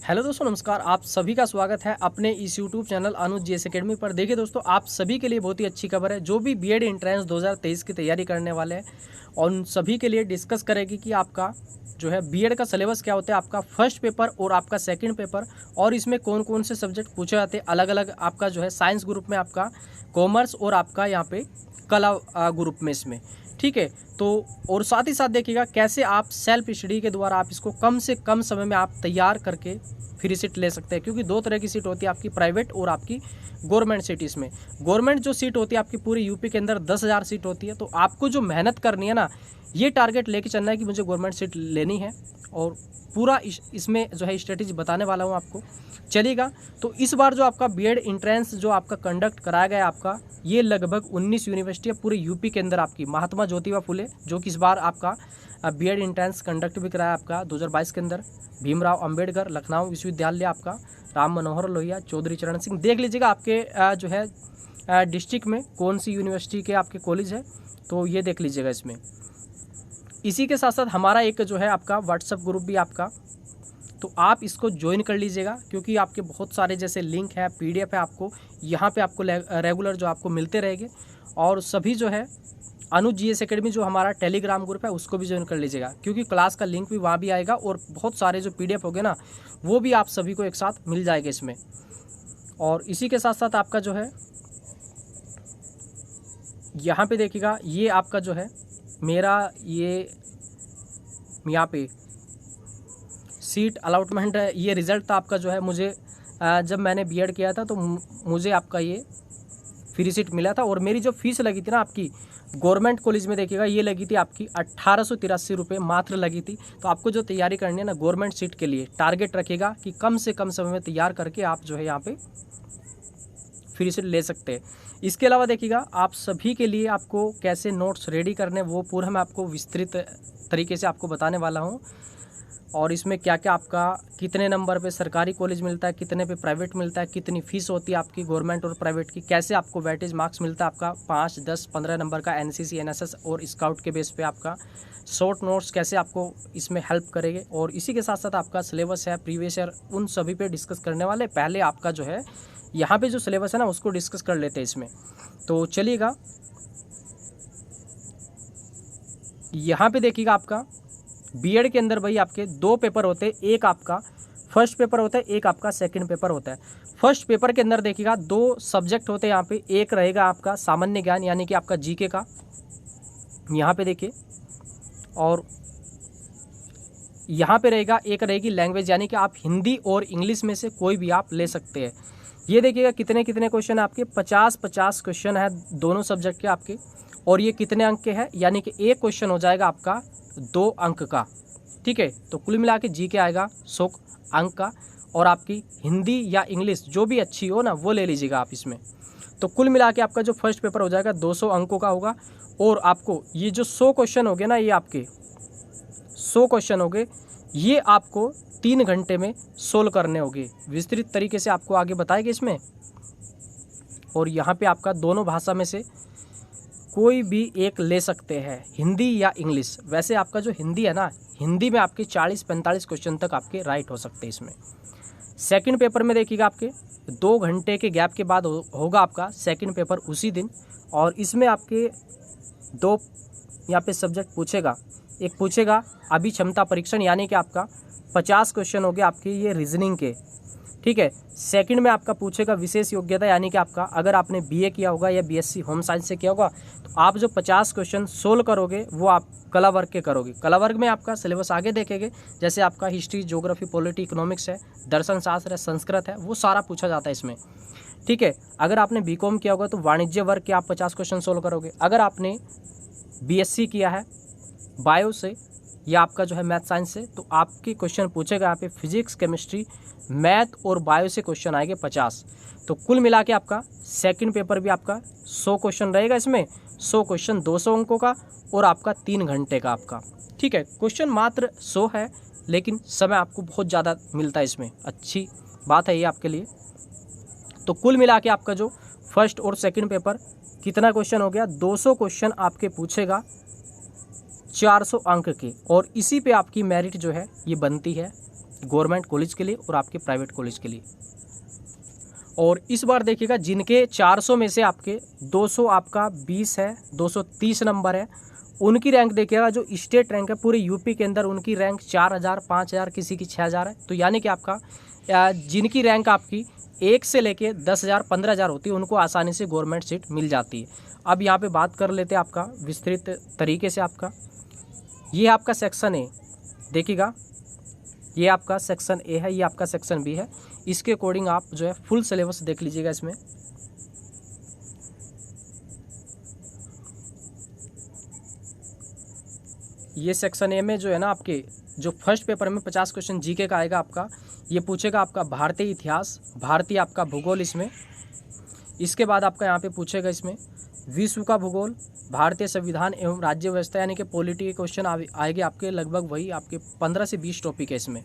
Hello दोस्तों, नमस्कार। आप सभी का स्वागत है अपने इस यूट्यूब चैनल अनुज जीएस एकेडमी पर। देखिए दोस्तों, आप सभी के लिए बहुत ही अच्छी खबर है। जो भी बीएड एंट्रेंस 2023 की तैयारी करने वाले हैं और उन सभी के लिए डिस्कस करेगी कि आपका जो है बीएड का सिलेबस क्या होता है, आपका फर्स्ट पेपर और आपका सेकंड पेपर, और इसमें कौन कौन से सब्जेक्ट पूछे जाते हैं अलग अलग। आपका जो है साइंस ग्रुप में आपका कॉमर्स और आपका यहाँ पे कला ग्रुप में इसमें, ठीक है। तो और साथ ही साथ देखिएगा कैसे आप सेल्फ स्टडी के द्वारा आप इसको कम से कम समय में आप तैयार करके फ्री सीट ले सकते हैं। क्योंकि दो तरह की सीट होती है, आपकी प्राइवेट और आपकी गवर्नमेंट सीट। इसमें गवर्नमेंट जो सीट होती है आपकी पूरी यूपी के अंदर 10,000 सीट होती है। तो आपको जो मेहनत करनी है ना, ये टारगेट लेके चलना है कि मुझे गवर्नमेंट सीट लेनी है, और पूरा इसमें जो है स्ट्रेटेजी बताने वाला हूँ आपको, चलेगा। तो इस बार जो आपका बीएड एंट्रेंस जो आपका कंडक्ट कराया गया आपका, ये लगभग 19 यूनिवर्सिटी है पूरे यूपी के अंदर आपकी। महात्मा ज्योतिबा फुले जो कि इस बार आपका बीएड एंट्रेंस कंडक्ट भी कराया आपका 2022 के अंदर। भीमराव अंबेडकर लखनऊ विश्वविद्यालय आपका, राम मनोहर लोहिया, चौधरी चरण सिंह। देख लीजिएगा आपके जो है डिस्ट्रिक्ट में कौन सी यूनिवर्सिटी के आपके कॉलेज है, तो ये देख लीजिएगा इसमें। इसी के साथ साथ हमारा एक जो है आपका व्हाट्सएप ग्रुप भी आपका, तो आप इसको ज्वाइन कर लीजिएगा। क्योंकि आपके बहुत सारे जैसे लिंक है, पीडीएफ है, आपको यहाँ पे आपको रेगुलर जो आपको मिलते रहेंगे। और सभी जो है अनुज जीएस एकेडमी जो हमारा टेलीग्राम ग्रुप है उसको भी ज्वाइन कर लीजिएगा, क्योंकि क्लास का लिंक भी वहाँ भी आएगा और बहुत सारे जो पीडीएफ हो गए ना, वो भी आप सभी को एक साथ मिल जाएगा इसमें। और इसी के साथ साथ आपका जो है यहाँ पे देखिएगा, ये आपका जो है मेरा ये यहाँ पे सीट अलॉटमेंट है, ये रिज़ल्ट था आपका जो है। मुझे जब मैंने बीएड किया था तो मुझे आपका ये फ्री सीट मिला था। और मेरी जो फीस लगी थी ना आपकी गवर्नमेंट कॉलेज में, देखिएगा ये लगी थी आपकी 1883 रुपये मात्र लगी थी। तो आपको जो तैयारी करनी है ना गवर्नमेंट सीट के लिए, टारगेट रखेगा कि कम से कम समय में तैयार करके आप जो है यहाँ पे फ्री सीट ले सकते हैं। इसके अलावा देखिएगा आप सभी के लिए आपको कैसे नोट्स रेडी करने, वो पूरा मैं आपको विस्तृत तरीके से आपको बताने वाला हूँ। और इसमें क्या क्या आपका कितने नंबर पे सरकारी कॉलेज मिलता है, कितने पे प्राइवेट मिलता है, कितनी फ़ीस होती है आपकी गवर्नमेंट और प्राइवेट की, कैसे आपको वेटेज मार्क्स मिलता है आपका 5, 10, 15 नंबर का एनसीसी, एनएसएस और स्काउट के बेस पे आपका शॉर्ट नोट्स कैसे आपको इसमें हेल्प करेंगे। और इसी के साथ साथ आपका सिलेबस है, प्रीवियस ईयर, उन सभी पे डिस्कस करने वाले। पहले आपका जो है यहाँ पे जो सिलेबस है ना उसको डिस्कस कर लेते हैं इसमें। तो चलिएगा यहाँ पे देखिएगा आपका बीएड के अंदर भाई आपके दो पेपर होते हैं। एक आपका फर्स्ट पेपर होता है, एक आपका सेकंड पेपर होता है। फर्स्ट पेपर के अंदर देखिएगा दो सब्जेक्ट होते हैं यहाँ पे। एक रहेगा आपका सामान्य ज्ञान यानी कि आपका जीके का, यहाँ पे देखिए। और यहाँ पे रहेगा एक रहेगी लैंग्वेज, यानी कि आप हिंदी और इंग्लिश में से कोई भी आप ले सकते हैं। ये देखिएगा कितने कितने क्वेश्चन है आपके, 50-50 क्वेश्चन है दोनों सब्जेक्ट के आपके। और ये कितने अंक के हैं, यानी कि एक क्वेश्चन हो जाएगा आपका 2 अंक का, ठीक है। तो कुल मिला के जीके आएगा 100 अंक का, और आपकी हिंदी या इंग्लिश जो भी अच्छी हो ना वो ले लीजिएगा आप इसमें। तो कुल मिला के आपका जो फर्स्ट पेपर हो जाएगा 200 अंकों का होगा। और आपको ये जो 100 क्वेश्चन हो गए ना, ये आपके 100 क्वेश्चन हो गए, ये आपको 3 घंटे में सोल्व करने होंगे। विस्तृत तरीके से आपको आगे बताएंगे इसमें। और यहाँ पे आपका दोनों भाषा में से कोई भी एक ले सकते हैं, हिंदी या इंग्लिश। वैसे आपका जो हिंदी है ना, हिंदी में आपके 40-45 क्वेश्चन तक आपके राइट हो सकते हैं इसमें। सेकंड पेपर में देखिएगा आपके 2 घंटे के गैप के बाद होगा आपका सेकंड पेपर उसी दिन। और इसमें आपके 2 यहाँ पे सब्जेक्ट पूछेगा। एक पूछेगा अभिक्षमता परीक्षण, यानी कि आपका 50 क्वेश्चन हो गए आपके ये रीजनिंग के, ठीक है। सेकंड में आपका पूछेगा विशेष योग्यता, यानी कि आपका अगर आपने बीए किया होगा या बीएससी होम साइंस से किया होगा तो आप जो 50 क्वेश्चन सोल्व करोगे वो आप कला वर्ग के करोगे। कला वर्ग में आपका सिलेबस आगे देखेंगे, जैसे आपका हिस्ट्री, ज्योग्राफी, पॉलिटी, इकोनॉमिक्स है, दर्शन शास्त्र है, संस्कृत है, वो सारा पूछा जाता है इसमें, ठीक है। अगर आपने बीकॉम किया होगा तो वाणिज्य वर्ग के आप 50 क्वेश्चन सोल्व करोगे। अगर आपने बीएससी किया है बायो से या आपका जो है मैथ साइंस से, तो आपके क्वेश्चन पूछेगा यहाँ पे फिजिक्स, केमिस्ट्री, मैथ और बायो से क्वेश्चन आएंगे 50। तो कुल मिला के आपका सेकंड पेपर भी आपका 100 क्वेश्चन रहेगा इसमें। 100 क्वेश्चन 200 अंकों का और आपका 3 घंटे का आपका, ठीक है। क्वेश्चन मात्र 100 है, लेकिन समय आपको बहुत ज़्यादा मिलता है इसमें। अच्छी बात है ये आपके लिए। तो कुल मिला के आपका जो फर्स्ट और सेकंड पेपर कितना क्वेश्चन हो गया, 200 क्वेश्चन आपके पूछेगा 400 अंक के। और इसी पे आपकी मेरिट जो है ये बनती है। गवर्नमेंट कॉलेज के लिए और आपके प्राइवेट कॉलेज के लिए। और इस बार देखिएगा जिनके 400 में से आपके 200 आपका 20 है, 230 नंबर है, उनकी रैंक देखिएगा जो स्टेट रैंक है पूरे यूपी के अंदर, उनकी रैंक 4000, 5000, किसी की 6000 है। तो यानी कि आपका जिनकी रैंक आपकी 1 से लेके 10,000, 15,000 होती है, उनको आसानी से गवर्नमेंट सीट मिल जाती है। अब यहाँ पे बात कर लेते हैं आपका विस्तृत तरीके से। आपका ये आपका सेक्शन ए देखिएगा, ये आपका सेक्शन ए है, ये आपका सेक्शन बी है। इसके अकॉर्डिंग आप जो है फुल सिलेबस देख लीजिएगा इसमें। ये सेक्शन ए में जो है ना आपके जो फर्स्ट पेपर में 50 क्वेश्चन जीके का आएगा आपका, ये पूछेगा आपका भारतीय इतिहास, भारतीय आपका भूगोल इसमें। इसके बाद आपका यहाँ पे पूछेगा इसमें विश्व का भूगोल, भारतीय संविधान एवं राज्य व्यवस्था, यानी कि पॉलिटी के क्वेश्चन आएंगे आपके, लगभग वही आपके 15 से 20 टॉपिक है इसमें।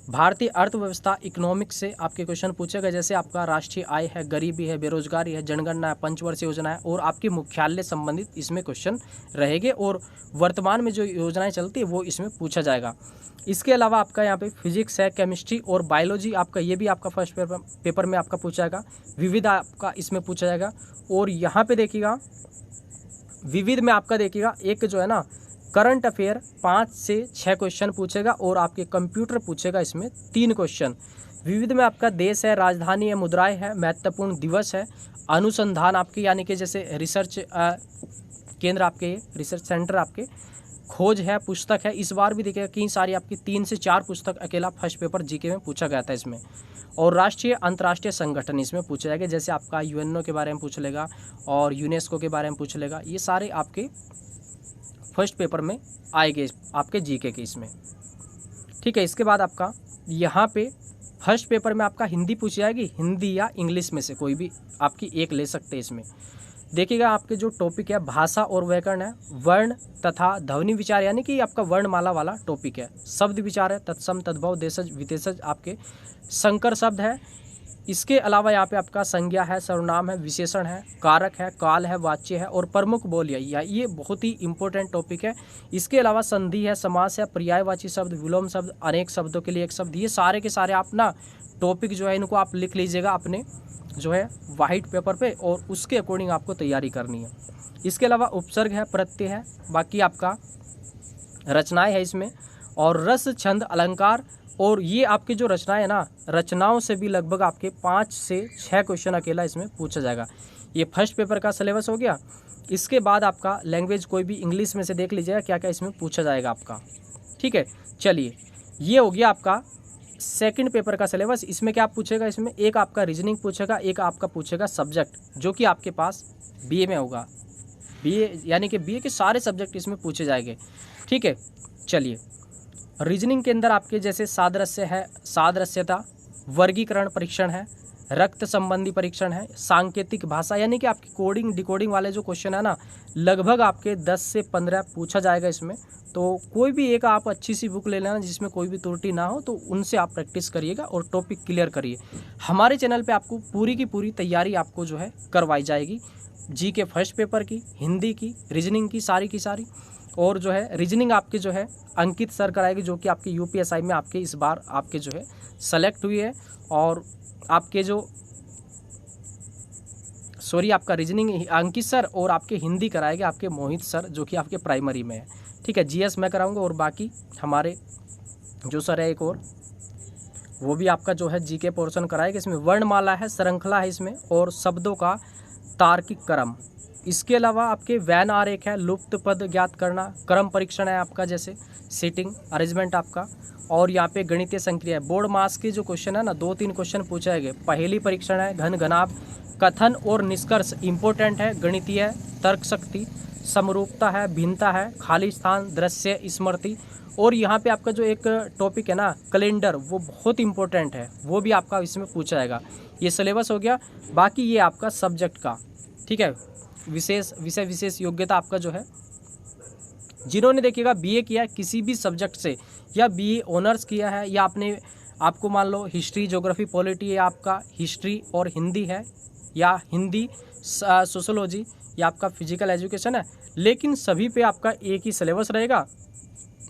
भारतीय अर्थव्यवस्था, इकोनॉमिक्स से आपके क्वेश्चन पूछेगा, जैसे आपका राष्ट्रीय आय है, गरीबी है, बेरोजगारी है, जनगणना है, पंचवर्षीय योजना है, और आपकी मुख्यालय संबंधित इसमें क्वेश्चन रहेंगे, और वर्तमान में जो योजनाएं चलती है वो इसमें पूछा जाएगा। इसके अलावा आपका यहाँ पे फिजिक्स है, केमिस्ट्री और बायोलॉजी आपका, ये भी आपका फर्स्ट पेपर में आपका पूछा जाएगा। विविध आपका इसमें पूछा जाएगा। और यहाँ पे देखिएगा विविध में आपका देखिएगा एक जो है ना करंट अफेयर 5 से 6 क्वेश्चन पूछेगा, और आपके कंप्यूटर पूछेगा इसमें 3 क्वेश्चन। विविध में आपका देश है, राजधानी है, मुद्राएं है, महत्वपूर्ण दिवस है, अनुसंधान आपके यानी कि जैसे रिसर्च केंद्र आपके, रिसर्च सेंटर आपके, खोज है, पुस्तक है। इस बार भी देखिएगा कई सारी आपकी 3 से 4 पुस्तक अकेला फर्स्ट पेपर जीके में पूछा गया था इसमें। और राष्ट्रीय अंतर्राष्ट्रीय संगठन इसमें पूछा जाएगा, जैसे आपका यूएनओ के बारे में पूछ लेगा और यूनेस्को के बारे में पूछ लेगा। ये सारे आपके फर्स्ट पेपर में आएंगे आपके जीके के इसमें, ठीक है। इसके बाद आपका यहाँ पे फर्स्ट पेपर में आपका हिंदी पूछी जाएगी, हिंदी या इंग्लिश में से कोई भी आपकी एक ले सकते हैं इसमें। देखिएगा आपके जो टॉपिक है भाषा और व्याकरण है, वर्ण तथा ध्वनि विचार, यानी कि आपका वर्णमाला वाला टॉपिक है। शब्द विचार है, तत्सम, तद्भव, देशज, विशेषज आपके संकर शब्द है। इसके अलावा यहाँ पे आपका संज्ञा है, सर्वनाम है, विशेषण है, कारक है, काल है, वाच्य है और प्रमुख बोल है। ये बहुत ही इंपॉर्टेंट टॉपिक है। इसके अलावा संधि है, समास है, पर्यायवाची शब्द, विलोम शब्द, अनेक शब्दों के लिए एक शब्द, ये सारे के सारे आप ना टॉपिक जो है इनको आप लिख लीजिएगा अपने जो है वाइट पेपर पे, और उसके अकॉर्डिंग आपको तैयारी करनी है। इसके अलावा उपसर्ग है, प्रत्यय है, बाकी आपका रचनाएं है इसमें, और रस, छंद, अलंकार, और ये आपकी जो रचनाएं है ना, रचनाओं से भी लगभग आपके 5 से 6 क्वेश्चन अकेला इसमें पूछा जाएगा। ये फर्स्ट पेपर का सिलेबस हो गया। इसके बाद आपका लैंग्वेज कोई भी इंग्लिश में से देख लीजिएगा क्या क्या इसमें पूछा जाएगा आपका, ठीक है। चलिए, ये हो गया आपका सेकंड पेपर का सिलेबस। इसमें क्या पूछेगा, इसमें एक आपका रीजनिंग पूछेगा, एक आपका पूछेगा सब्जेक्ट, जो कि आपके पास बीए में होगा। बीए यानी कि बीए के सारे सब्जेक्ट इसमें पूछे जाएंगे, ठीक है। चलिए, रीजनिंग के अंदर आपके जैसे सादृश्य है, सादृश्यता, वर्गीकरण परीक्षण है, रक्त संबंधी परीक्षण है, सांकेतिक भाषा, यानी कि आपकी कोडिंग डिकोडिंग वाले जो क्वेश्चन है ना, लगभग आपके 10 से 15 पूछा जाएगा इसमें। तो कोई भी एक आप अच्छी सी बुक ले लेना जिसमें कोई भी त्रुटि ना हो, तो उनसे आप प्रैक्टिस करिएगा और टॉपिक क्लियर करिए। हमारे चैनल पे आपको पूरी की पूरी तैयारी आपको जो है करवाई जाएगी, जी के फर्स्ट पेपर की, हिंदी की, रीजनिंग की सारी, और जो है रीजनिंग आपके जो है अंकित सर कराएगी, जो कि आपके यूपीएसआई में आपके इस बार आपके जो है सेलेक्ट हुई है। और आपके जो आपका रीजनिंग अंकित सर, और आपके हिंदी कराएंगे आपके मोहित सर, जो कि आपके प्राइमरी में है, ठीक है। जीएस मैं कराऊंगा, और बाकी हमारे जो सर है एक और, वो भी आपका जो है जीके पोर्शन कराएगा। इसमें वर्णमाला है, श्रृंखला है इसमें, और शब्दों का तार्किक क्रम। इसके अलावा आपके वैन आरेख है, लुप्त पद ज्ञात करना, क्रम परीक्षण है आपका, जैसे सीटिंग अरेंजमेंट आपका, और यहाँ पे गणितीय संक्रिया है। बोर्ड मास के जो क्वेश्चन है ना, 2-3 क्वेश्चन पूछे जाएंगे। पहेली परीक्षण है, घन घनाभ, कथन और निष्कर्ष इंपॉर्टेंट है, गणितीय, तर्क शक्ति, समरूपता है, भिन्नता है, खाली स्थान, दृश्य, स्मृति, और यहाँ पे आपका जो एक टॉपिक है ना कैलेंडर, वो बहुत इंपॉर्टेंट है, वो भी आपका इसमें पूछा जाएगा। ये सिलेबस हो गया। बाकी ये आपका सब्जेक्ट का, ठीक है, विषय विशेष योग्यता आपका जो है, जिन्होंने देखिएगा बीए किया है किसी भी सब्जेक्ट से, या बीए ऑनर्स किया है, या आपको मान लो हिस्ट्री, ज्योग्राफी, पॉलिटी, या आपका हिस्ट्री और हिंदी है, या हिंदी, सोशोलॉजी, या आपका फिजिकल एजुकेशन है, लेकिन सभी पे आपका एक ही सिलेबस रहेगा।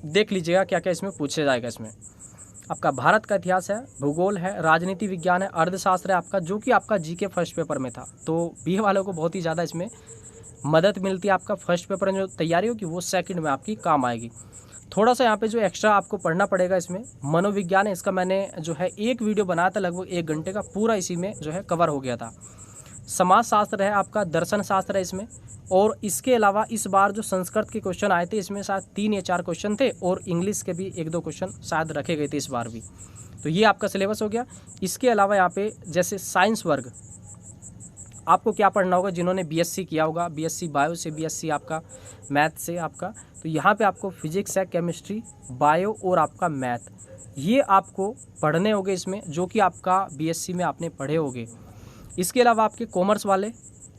देख लीजिएगा क्या क्या इसमें पूछा जाएगा इसमें। आपका भारत का इतिहास है, भूगोल है, राजनीति विज्ञान है, अर्थशास्त्र है आपका, जो कि आपका जीके फर्स्ट पेपर में था। तो बीए वालों को बहुत ही ज़्यादा इसमें मदद मिलती है। आपका फर्स्ट पेपर में जो तैयारी होगी वो सेकंड में आपकी काम आएगी। थोड़ा सा यहाँ पे जो एक्स्ट्रा आपको पढ़ना पड़ेगा, इसमें मनोविज्ञान है, इसका मैंने जो है एक वीडियो बनाया था लगभग 1 घंटे का, पूरा इसी में जो है कवर हो गया था। समाजशास्त्र है आपका, दर्शन शास्त्र है इसमें, और इसके अलावा इस बार जो संस्कृत के क्वेश्चन आए थे इसमें शायद 3 या 4 क्वेश्चन थे, और इंग्लिश के भी 1-2 क्वेश्चन शायद रखे गए थे इस बार भी। तो ये आपका सिलेबस हो गया। इसके अलावा यहाँ पे जैसे साइंस वर्ग आपको क्या पढ़ना होगा, जिन्होंने बीएससी किया होगा, बीएससी बायो से, बीएससी आपका मैथ से आपका, तो यहाँ पे आपको फिजिक्स है, केमिस्ट्री, बायो और आपका मैथ, ये आपको पढ़ने होंगे इसमें, जो कि आपका बीएससी में आपने पढ़े होंगे। इसके अलावा आपके कॉमर्स वाले,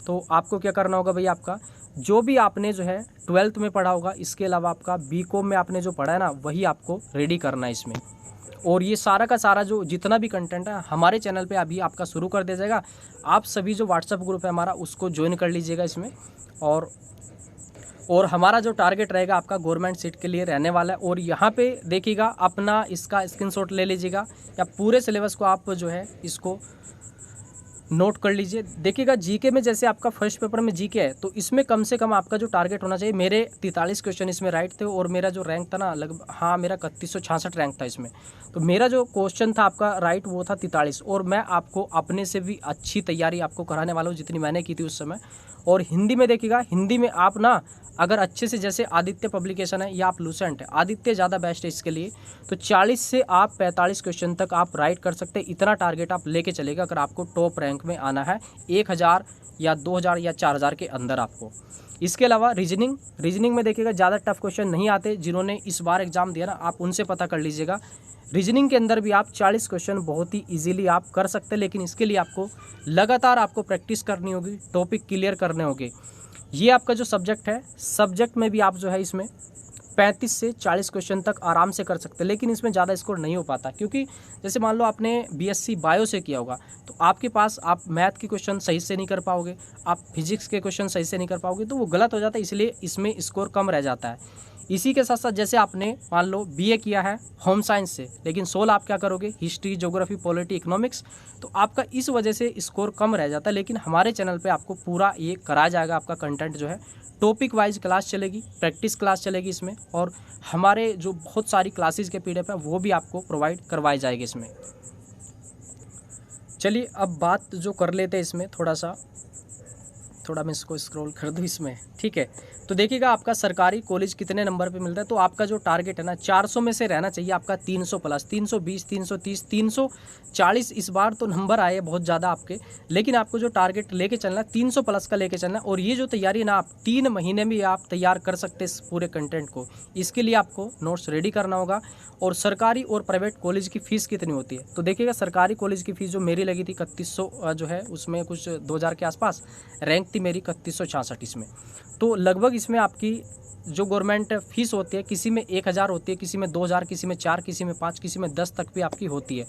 तो आपको क्या करना होगा भाई, आपका जो भी आपने जो है 12th में पढ़ा होगा, इसके अलावा आपका बीकॉम में आपने जो पढ़ा है ना, वही आपको रेडी करना है इसमें। और ये सारा का सारा जो जितना भी कंटेंट है हमारे चैनल पे अभी आपका शुरू कर दिया जाएगा। आप सभी जो व्हाट्सएप ग्रुप है हमारा, उसको ज्वाइन कर लीजिएगा इसमें। और हमारा जो टारगेट रहेगा आपका गवर्नमेंट सीट के लिए रहने वाला है। और यहाँ पे देखिएगा, अपना इसका स्क्रीनशॉट ले लीजिएगा, या पूरे सिलेबस को आप जो है इसको नोट कर लीजिए। देखिएगा, जीके में जैसे आपका फर्स्ट पेपर में जीके है, तो इसमें कम से कम आपका जो टारगेट होना चाहिए, मेरे 43 क्वेश्चन इसमें राइट थे, और मेरा जो रैंक था ना लगभग, हाँ मेरा 3166 रैंक था इसमें। तो मेरा जो क्वेश्चन था आपका राइट वो था 43, और मैं आपको अपने से भी अच्छी तैयारी आपको कराने वाला हूँ जितनी मैंने की थी उस समय। और हिंदी में देखिएगा, हिंदी में आप ना अगर अच्छे से, जैसे आदित्य पब्लिकेशन है या आप लूसेंट है, आदित्य ज़्यादा बेस्ट है इसके लिए, तो 40 से आप 45 क्वेश्चन तक आप राइट कर सकते हैं। इतना टारगेट आप लेके चलेगा अगर आपको टॉप रैंक में आना है, 1000 या 2000 या 4000 के अंदर आपको। इसके अलावा रीजनिंग में देखिएगा ज़्यादा टफ क्वेश्चन नहीं आते। जिन्होंने इस बार एग्जाम दिया ना, आप उनसे पता कर लीजिएगा। रीजनिंग के अंदर भी आप 40 क्वेश्चन बहुत ही इजीली आप कर सकते हैं, लेकिन इसके लिए आपको लगातार आपको प्रैक्टिस करनी होगी, टॉपिक क्लियर करने होंगे। ये आपका जो सब्जेक्ट है, सब्जेक्ट में भी आप जो है इसमें 35 से 40 क्वेश्चन तक आराम से कर सकते हैं, लेकिन इसमें ज़्यादा स्कोर नहीं हो पाता, क्योंकि जैसे मान लो आपने बीएससी बायो से किया होगा, तो आपके पास आप मैथ के क्वेश्चन सही से नहीं कर पाओगे, आप फिजिक्स के क्वेश्चन सही से नहीं कर पाओगे, तो वो गलत हो जाता है, इसलिए इसमें स्कोर कम रह जाता है। इसी के साथ साथ जैसे आपने मान लो बीए किया है होम साइंस से, लेकिन 16 आप क्या करोगे, हिस्ट्री, ज्योग्राफी, पॉलिटी, इकोनॉमिक्स, तो आपका इस वजह से स्कोर कम रह जाता है। लेकिन हमारे चैनल पे आपको पूरा ये कराया जाएगा, आपका कंटेंट जो है टॉपिक वाइज क्लास चलेगी, प्रैक्टिस क्लास चलेगी इसमें, और हमारे जो बहुत सारी क्लासेस के पीडीएफ है वो भी आपको प्रोवाइड करवाई जाएगी इसमें। चलिए अब बात जो कर लेते हैं इसमें, थोड़ा मैं इसको स्क्रॉल कर दूँ इसमें, ठीक है। तो देखिएगा, आपका सरकारी कॉलेज कितने नंबर पे मिलता है, तो आपका जो टारगेट है ना 400 में से रहना चाहिए आपका 300 प्लस, 320, 330, 340 इस बार तो नंबर आए बहुत ज़्यादा आपके, लेकिन आपको जो टारगेट लेके चलना है 300 प्लस का लेके चलना है। और ये जो तैयारी है ना, आप 3 महीने में आप तैयार कर सकते हैं इस पूरे कंटेंट को। इसके लिए आपको नोट्स रेडी करना होगा। और सरकारी और प्राइवेट कॉलेज की फ़ीस कितनी होती है, तो देखिएगा, सरकारी कॉलेज की फ़ीस जो मेरी लगी थी 3100 जो है, उसमें कुछ 2000 के आसपास रैंक थी मेरी 3166 इसमें। तो लगभग इसमें आपकी जो गवर्नमेंट फ़ीस होती है, किसी में 1000 होती है, किसी में 2000, किसी में 4, किसी में 5, किसी में 10 तक भी आपकी होती है।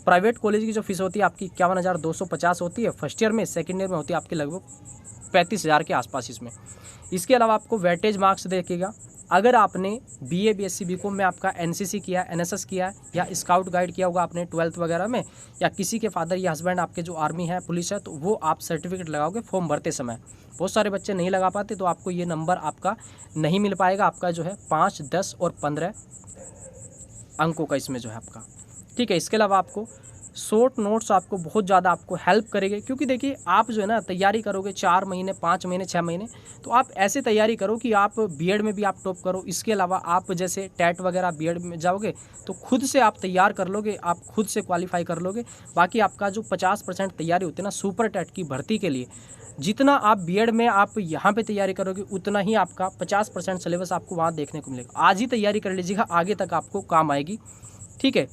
प्राइवेट कॉलेज की जो फीस होती है आपकी 51,250 होती है फर्स्ट ईयर में, सेकंड ईयर में होती है आपकी लगभग 35,000 के आसपास इसमें। इसके अलावा आपको वेटेज मार्क्स देखिएगा, अगर आपने बीए, बीएससी, बीकॉम में आपका एनसीसी किया है, एनएसएस किया है, या स्काउट गाइड किया होगा आपने 12th वगैरह में, या किसी के फादर या हस्बैंड आपके जो आर्मी है, पुलिस है, तो वो आप सर्टिफिकेट लगाओगे फॉर्म भरते समय। बहुत सारे बच्चे नहीं लगा पाते, तो आपको ये नंबर आपका नहीं मिल पाएगा, आपका जो है 5, 10 और 15 अंकों का इसमें जो है आपका, ठीक है। इसके अलावा आपको शॉर्ट नोट्स आपको बहुत ज़्यादा आपको हेल्प करेंगे, क्योंकि देखिए, आप जो है ना तैयारी करोगे 4 महीने, 5 महीने, 6 महीने, तो आप ऐसे तैयारी करो कि आप बीएड में भी आप टॉप करो। इसके अलावा आप जैसे टेट वगैरह बीएड में जाओगे तो खुद से आप तैयार कर लोगे, आप खुद से क्वालिफाई कर लोगे। बाकी आपका जो 50% तैयारी होती है ना सुपर टेट की भर्ती के लिए, जितना आप बीएड में आप यहाँ पे तैयारी करोगे, उतना ही आपका 50% सिलेबस आपको वहाँ देखने को मिलेगा। आज ही तैयारी कर लीजिएगा, आगे तक आपको काम आएगी, ठीक है।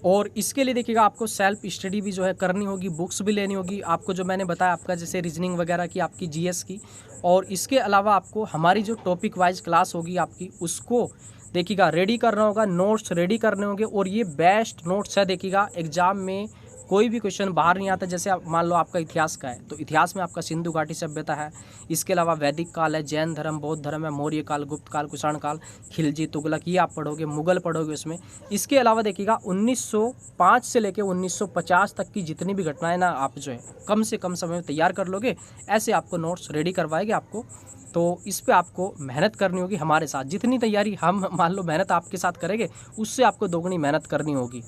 और इसके लिए देखिएगा, आपको सेल्फ स्टडी भी जो है करनी होगी, बुक्स भी लेनी होगी आपको, जो मैंने बताया आपका जैसे रीजनिंग वगैरह की, आपकी जीएस की। और इसके अलावा आपको हमारी जो टॉपिक वाइज क्लास होगी आपकी, उसको देखिएगा रेडी करना होगा, नोट्स रेडी करने होंगे। और ये बेस्ट नोट्स है, देखिएगा एग्जाम में कोई भी क्वेश्चन बाहर नहीं आता। जैसे आप मान लो आपका इतिहास का है, तो इतिहास में आपका सिंधु घाटी सभ्यता है, इसके अलावा वैदिक काल है, जैन धर्म, बौद्ध धर्म है, मौर्य काल, गुप्त काल, कुषाण काल, खिलजी, तुगलक, ये आप पढ़ोगे, मुगल पढ़ोगे उसमें। इसके अलावा देखिएगा 1905 से लेकर 1950 तक की जितनी भी घटनाएं ना आप जो है कम से कम समय में तैयार कर लोगे, ऐसे आपको नोट्स रेडी करवाएंगे आपको। तो इस पे आपको मेहनत करनी होगी हमारे साथ। जितनी तैयारी हम मान लो मेहनत आपके साथ करेंगे, उससे आपको दोगुनी मेहनत करनी होगी।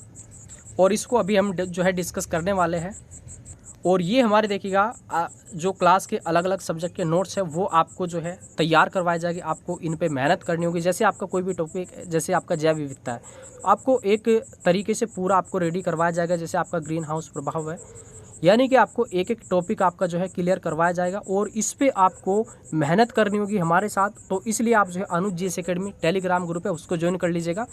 और इसको अभी हम जो है डिस्कस करने वाले हैं। और ये हमारे देखिएगा जो क्लास के अलग अलग सब्जेक्ट के नोट्स है वो आपको जो है तैयार करवाए जाएगी। आपको इन पे मेहनत करनी होगी। जैसे आपका कोई भी टॉपिक, जैसे आपका जैव विविधता है, आपको एक तरीके से पूरा आपको रेडी करवाया जाएगा। जैसे आपका ग्रीन हाउस प्रभाव है, यानी कि आपको एक एक टॉपिक आपका जो है क्लियर करवाया जाएगा और इस पे आपको मेहनत करनी होगी हमारे साथ। तो इसलिए आप जो है अनुज जीएस एकेडमी टेलीग्राम ग्रुप है उसको ज्वाइन कर लीजिएगा।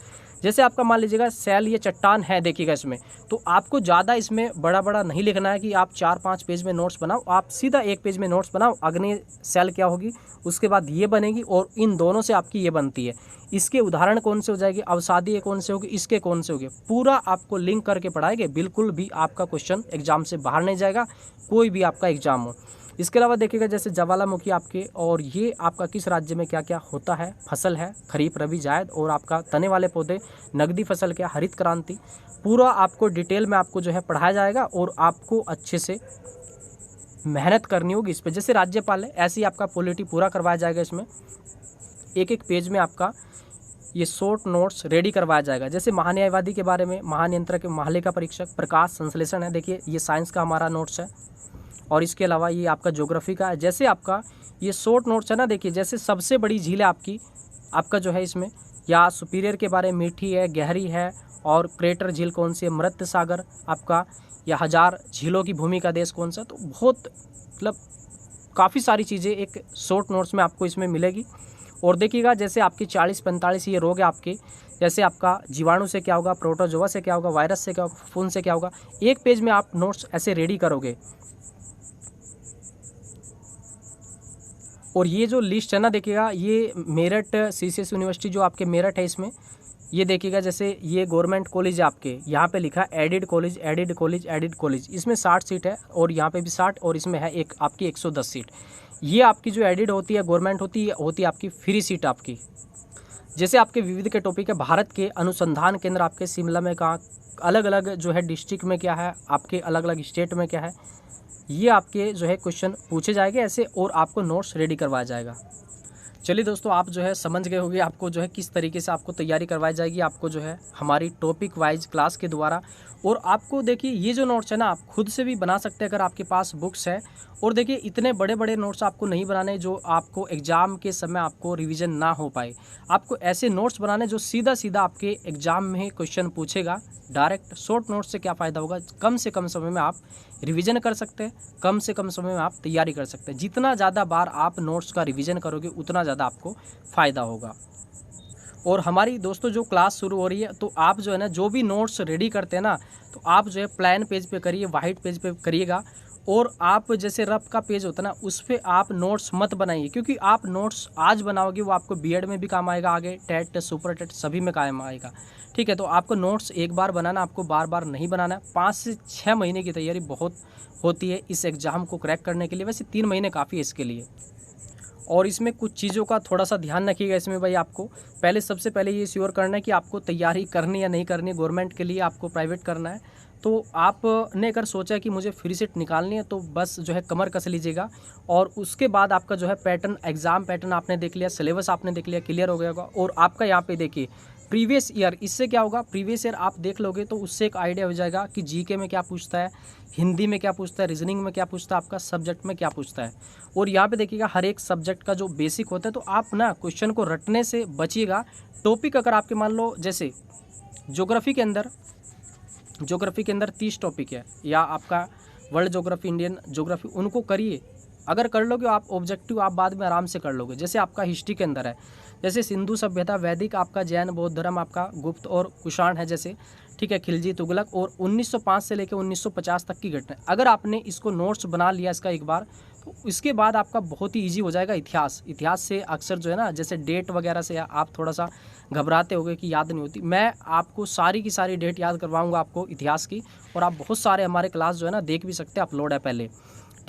जैसे आपका मान लीजिएगा सेल ये चट्टान है, देखिएगा इसमें, तो आपको ज़्यादा इसमें बड़ा बड़ा नहीं लिखना है कि आप 4-5 पेज में नोट्स बनाओ। आप सीधा 1 पेज में नोट्स बनाओ। अग्नि सेल क्या होगी, उसके बाद ये बनेगी और इन दोनों से आपकी ये बनती है। इसके उदाहरण कौन से हो जाएगी, अवसादी कौन से होगी, इसके कौन से होगी, पूरा आपको लिंक करके पढ़ाएंगे। बिल्कुल भी आपका क्वेश्चन एग्जाम से बाहर नहीं जाएगा, कोई भी आपका एग्जाम हो। इसके अलावा देखिएगा जैसे ज्वालामुखी आपके, और ये आपका किस राज्य में क्या क्या होता है, फसल है, खरीफ, रबी, जायद, और आपका तने वाले पौधे, नगदी फसल क्या, हरित क्रांति, पूरा आपको डिटेल में आपको जो है पढ़ाया जाएगा। और आपको अच्छे से मेहनत करनी होगी इस पर। जैसे राज्यपाल है, ऐसे ही आपका पॉलिटी पूरा करवाया जाएगा। इसमें एक एक पेज में आपका ये शॉर्ट नोट्स रेडी करवाया जाएगा। जैसे महान्यायवादी के बारे में, महानियंत्रक, महालेखा परीक्षक, प्रकाश संश्लेषण है, देखिए ये साइंस का हमारा नोट्स है। और इसके अलावा ये आपका ज्योग्राफी का है। जैसे आपका ये शॉर्ट नोट्स है ना, देखिए जैसे सबसे बड़ी झील है आपका जो है इसमें, या सुपीरियर के बारे में, मीठी है, गहरी है, और क्रेटर झील कौन सी है, मृत सागर आपका, या 1000 झीलों की भूमि का देश कौन सा। तो बहुत मतलब काफ़ी सारी चीज़ें एक शॉर्ट नोट्स में आपको इसमें मिलेगी। और देखिएगा जैसे आपके 40-45 ये रोग है आपके, जैसे आपका जीवाणु से क्या होगा, प्रोटोजोआ से क्या होगा, वायरस से क्या होगा, फून से क्या होगा। एक पेज में आप नोट्स ऐसे रेडी करोगे। और ये जो लिस्ट है ना, देखिएगा ये मेरठ सीसीएस यूनिवर्सिटी जो आपके मेरठ है, इसमें ये देखिएगा जैसे ये गवर्नमेंट कॉलेज है आपके, यहाँ पे लिखा है added college, added college, added college. इसमें 60 सीट है और यहाँ पे भी 60, और इसमें है एक आपकी 110 सीट। ये आपकी जो एडिड होती है गवर्नमेंट होती है आपकी फ्री सीट आपकी। जैसे आपके विविध के टॉपिक है, भारत के अनुसंधान केंद्र आपके शिमला में कहाँ, अलग अलग जो है डिस्ट्रिक्ट में क्या है, आपके अलग अलग स्टेट में क्या है, ये आपके जो है क्वेश्चन पूछे जाएंगे ऐसे, और आपको नोट्स रेडी करवाया जाएगा। चलिए दोस्तों, आप जो है समझ गए होंगे आपको जो है किस तरीके से आपको तैयारी करवाई जाएगी, आपको जो है हमारी टॉपिक वाइज क्लास के द्वारा। और आपको देखिए ये जो नोट्स है ना, आप खुद से भी बना सकते हैं अगर आपके पास बुक्स है। और देखिए इतने बड़े बड़े नोट्स आपको नहीं बनाने जो आपको एग्जाम के समय आपको रिवीजन ना हो पाए। आपको ऐसे नोट्स बनाने जो सीधा सीधा आपके एग्जाम में क्वेश्चन पूछेगा डायरेक्ट। शॉर्ट नोट्स से क्या फ़ायदा होगा, कम से कम समय में आप रिवीजन कर सकते हैं, कम से कम समय में आप तैयारी कर सकते हैं। जितना ज़्यादा बार आप नोट्स का रिवीजन करोगे उतना ज़्यादा आपको फ़ायदा होगा। और हमारी दोस्तों जो क्लास शुरू हो रही है, तो आप जो है ना जो भी नोट्स रेडी करते हैं ना, तो आप जो है प्लान पेज पे करिए, वाइट पेज पे करिएगा। और आप जैसे रफ का पेज होता है ना, उस पर आप नोट्स मत बनाइए, क्योंकि आप नोट्स आज बनाओगे वो आपको बीएड में भी काम आएगा, आगे टेट, सुपर टेट सभी में काम आएगा। ठीक है, तो आपको नोट्स एक बार बनाना, आपको बार बार नहीं बनाना। 5 से 6 महीने की तैयारी बहुत होती है इस एग्ज़ाम को क्रैक करने के लिए। वैसे 3 महीने काफ़ी है इसके लिए। और इसमें कुछ चीज़ों का थोड़ा सा ध्यान रखिएगा इसमें भाई। आपको सबसे पहले ये श्योर करना है कि आपको तैयारी करनी या नहीं करनी है। गवर्नमेंट के लिए आपको प्राइवेट करना है, तो आपने अगर सोचा कि मुझे फ्री सीट निकालनी है, तो बस जो है कमर कस लीजिएगा। और उसके बाद आपका जो है पैटर्न, एग्ज़ाम पैटर्न आपने देख लिया, सिलेबस आपने देख लिया, क्लियर हो गया होगा। और आपका यहाँ पे देखिए प्रीवियस ईयर, इससे क्या होगा, प्रीवियस ईयर आप देख लोगे तो उससे एक आइडिया हो जाएगा कि जीके में क्या पूछता है, हिंदी में क्या पूछता है, रीजनिंग में क्या पूछता है, आपका सब्जेक्ट में क्या पूछता है। और यहाँ पे देखिएगा हर एक सब्जेक्ट का जो बेसिक होता है, तो आप ना क्वेश्चन को रटने से बचिएगा। टॉपिक अगर आपके मान लो जैसे ज्योग्राफी के अंदर 30 टॉपिक है, या आपका वर्ल्ड ज्योग्राफी, इंडियन ज्योग्राफी, उनको करिए। अगर कर लोगे आप ऑब्जेक्टिव आप बाद में आराम से कर लोगे। जैसे आपका हिस्ट्री के अंदर है, जैसे सिंधु सभ्यता, वैदिक, आपका जैन, बौद्ध धर्म, आपका गुप्त और कुषाण है जैसे, ठीक है, खिलजी, तुगलक, और 1905 से लेकर 1950 तक की घटना। अगर आपने इसको नोट्स बना लिया इसका एक बार, तो इसके बाद आपका बहुत ही ईजी हो जाएगा इतिहास से। अक्सर जो है ना, जैसे डेट वगैरह से आप थोड़ा सा घबराते होगे कि याद नहीं होती। मैं आपको सारी की सारी डेट याद करवाऊंगा आपको इतिहास की, और आप बहुत सारे हमारे क्लास जो है ना देख भी सकते हैं, अपलोड है पहले।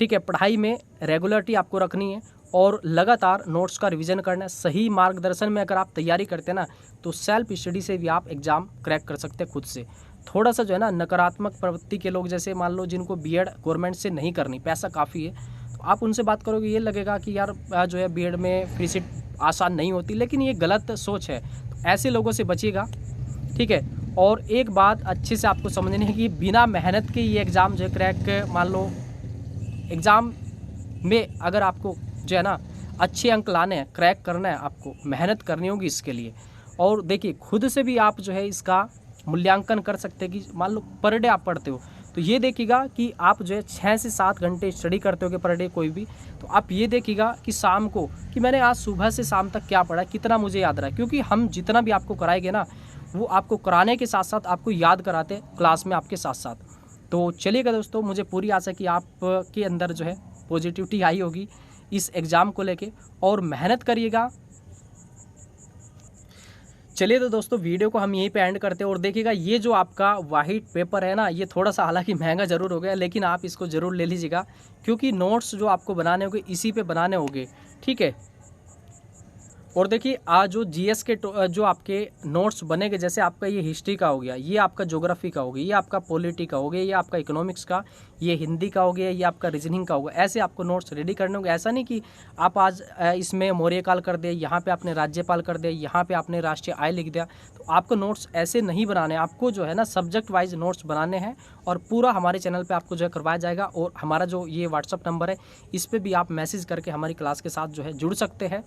ठीक है, पढ़ाई में रेगुलरिटी आपको रखनी है और लगातार नोट्स का रिवीजन करना है। सही मार्गदर्शन में अगर आप तैयारी करते हैं ना, तो सेल्फ स्टडी से भी आप एग्ज़ाम क्रैक कर सकते हैं खुद से। थोड़ा सा जो है ना नकारात्मक प्रवृत्ति के लोग, जैसे मान लो जिनको बीएड गवर्नमेंट से नहीं करनी, पैसा काफ़ी है, तो आप उनसे बात करोगे ये लगेगा कि यार जो है बीएड में फ्री सीट आसान नहीं होती, लेकिन ये गलत सोच है। तो ऐसे लोगों से बचिएगा। ठीक है, और एक बात अच्छे से आपको समझनी है कि बिना मेहनत के ये एग्ज़ाम जो है क्रैक, मान लो एग्ज़ाम में अगर आपको जो है ना अच्छे अंक लाने हैं, क्रैक करना है, आपको मेहनत करनी होगी इसके लिए। और देखिए खुद से भी आप जो है इसका मूल्यांकन कर सकते हैं कि मान लो पर डे आप पढ़ते हो, तो ये देखिएगा कि आप जो है 6 से 7 घंटे स्टडी करते हो कि पर डे कोई भी, तो आप ये देखिएगा कि शाम को कि मैंने आज सुबह से शाम तक क्या पढ़ा, कितना मुझे याद रहा। क्योंकि हम जितना भी आपको कराएंगे ना, वो आपको कराने के साथ साथ आपको याद कराते हैं क्लास में आपके साथ साथ। तो चलिएगा दोस्तों, मुझे पूरी आशा है कि आपके अंदर जो है पॉजिटिविटी आई होगी इस एग्ज़ाम को लेके, और मेहनत करिएगा। चलिए तो दोस्तों वीडियो को हम यहीं पे एंड करते हैं। और देखिएगा ये जो आपका वाइट पेपर है ना, ये थोड़ा सा हालांकि महंगा ज़रूर हो गया, लेकिन आप इसको ज़रूर ले लीजिएगा, क्योंकि नोट्स जो आपको बनाने होंगे इसी पे बनाने होंगे। ठीक है, और देखिए आज जो जीएस के जो आपके नोट्स बनेंगे, जैसे आपका ये हिस्ट्री का हो गया, ये आपका ज्योग्राफी का हो गया, ये आपका पॉलिटी का हो गया, ये आपका इकोनॉमिक्स का, ये हिंदी का हो गया, ये आपका रीजनिंग का होगा। ऐसे आपको नोट्स रेडी करने होंगे। ऐसा नहीं कि आप आज इसमें मौर्य काल कर दे, यहाँ पे आपने राज्यपाल कर दिया, यहाँ पे आपने राष्ट्रीय आय लिख दिया। तो आपको नोट्स ऐसे नहीं बनाने, आपको जो है ना सब्जेक्ट वाइज नोट्स बनाने हैं, और पूरा हमारे चैनल पर आपको जो है करवाया जाएगा। और हमारा जो ये व्हाट्सअप नंबर है, इस पर भी आप मैसेज करके हमारी क्लास के साथ जो है जुड़ सकते हैं।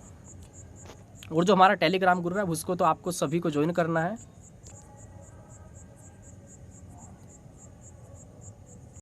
और जो हमारा टेलीग्राम ग्रुप है उसको तो आपको सभी को ज्वाइन करना है।